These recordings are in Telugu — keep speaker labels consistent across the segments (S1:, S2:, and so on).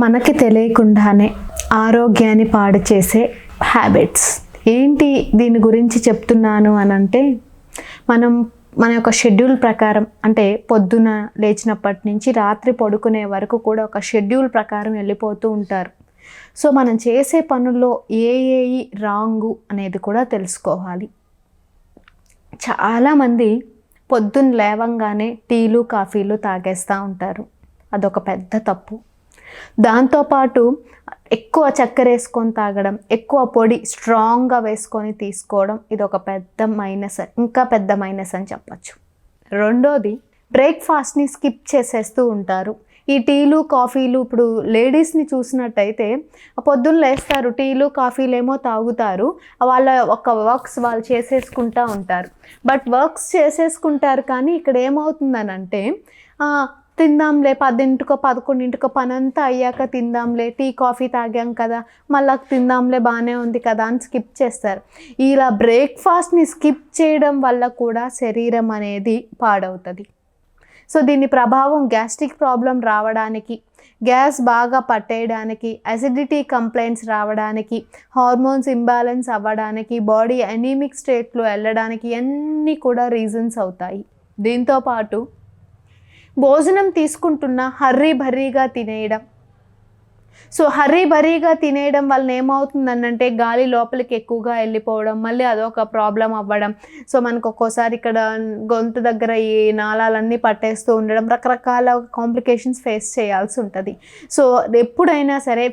S1: మనకి తెలియకుండానే ఆరోగ్యాన్ని పాడు చేసే హ్యాబిట్స్ ఏంటి? దీని గురించి చెప్తున్నాను అని అంటే, మన యొక్క షెడ్యూల్ ప్రకారం, అంటే పొద్దున లేచినప్పటి నుంచి రాత్రి పడుకునే వరకు కూడా ఒక షెడ్యూల్ ప్రకారం వెళ్ళిపోతూ ఉంటారు. సో మనం చేసే పనుల్లో ఏవి రాంగు అనేది కూడా తెలుసుకోవాలి. చాలామంది పొద్దున్న లేవంగానే టీలు కాఫీలు తాగేస్తూ ఉంటారు. అదొక పెద్ద తప్పు. దాంతోపాటు ఎక్కువ చక్కెర వేసుకొని తాగడం, ఎక్కువ పొడి స్ట్రాంగ్గా వేసుకొని తీసుకోవడం, ఇది ఒక పెద్ద మైనస్, ఇంకా పెద్ద మైనస్ అని చెప్పచ్చు. రెండోది, బ్రేక్ఫాస్ట్ని స్కిప్ చేసేస్తూ ఉంటారు. ఈ టీలు కాఫీలు, ఇప్పుడు లేడీస్ని చూసినట్టయితే పొద్దున్న లేస్తారు, టీలు కాఫీలు ఏమో తాగుతారు, వాళ్ళ ఒక వర్క్స్ వాళ్ళు చేసేసుకుంటూ ఉంటారు. బట్ వర్క్స్ చేసేసుకుంటారు, కానీ ఇక్కడ ఏమవుతుందనంటే తిందాంలే 10కో 11కో పనంతా అయ్యాక తిందాంలే, టీ కాఫీ తాగాం కదా, మళ్ళీ తిందాంలే బాగానే ఉంది కదా అని స్కిప్ చేస్తారు. ఇలా బ్రేక్ఫాస్ట్ని స్కిప్ చేయడం వల్ల కూడా శరీరం అనేది పాడవుతుంది. సో దీని ప్రభావం గ్యాస్ట్రిక్ ప్రాబ్లం రావడానికి, గ్యాస్ బాగా పట్టేయడానికి, అసిడిటీ కంప్లైంట్స్ రావడానికి, హార్మోన్స్ ఇంబ్యాలెన్స్ అవ్వడానికి, బాడీ అనీమిక్ స్టేట్లో వెళ్ళడానికి అన్నీ కూడా రీజన్స్ అవుతాయి. దీంతోపాటు భోజనం తీసుకుంటున్న హర్రీభర్రీగా తినేయడం. సో హర్రీభర్రీగా తినేయడం వలన ఏమవుతుందనంటే గాలి లోపలికి ఎక్కువగా వెళ్ళిపోవడం, మళ్ళీ అదొక ప్రాబ్లం అవ్వడం. సో మనకు ఒక్కోసారి ఇక్కడ గొంతు దగ్గర ఈ నాళాలన్నీ పట్టేస్తూ ఉండడం, రకరకాల కాంప్లికేషన్స్ ఫేస్ చేయాల్సి ఉంటుంది. సో ఎప్పుడైనా సరే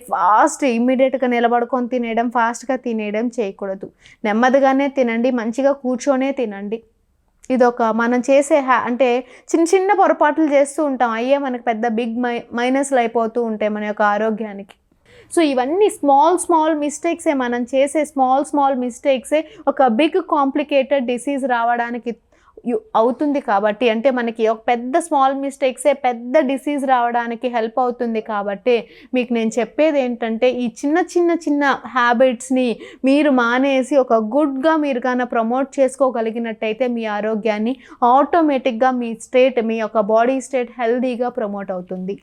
S1: ఇమ్మీడియట్గా నిలబడుకొని తినేయడం, ఫాస్ట్గా తినేయడం చేయకూడదు. నెమ్మదిగానే తినండి, మంచిగా కూర్చొనే తినండి. ఇదొక మనం చేసే అంటే చిన్న పొరపాట్లు చేస్తూ ఉంటాం, అయ్యే మనకు పెద్ద బిగ్ మైనస్లు అయిపోతూ ఉంటాయి మన యొక్క ఆరోగ్యానికి. సో ఇవన్నీ స్మాల్ మిస్టేక్సే, మనం చేసే స్మాల్ మిస్టేక్సే ఒక బిగ్ కాంప్లికేటెడ్ డిసీజ్ రావడానికి అవుతుంది. కాబట్టి అంటే మనకి ఒక పెద్ద స్మాల్ మిస్టేక్సే పెద్ద డిసీజ్ రావడానికి హెల్ప్ అవుతుంది. కాబట్టి మీకు నేను చెప్పేది ఏంటంటే, ఈ చిన్న హ్యాబిట్స్ని మీరు మానేసి ఒక గుడ్గా మీరు కన్నా ప్రమోట్ చేసుకోగలిగినట్టయితే మీ ఆరోగ్యాన్ని ఆటోమేటిక్గా మీ యొక్క బాడీ స్టేట్ హెల్దీగా ప్రమోట్ అవుతుంది.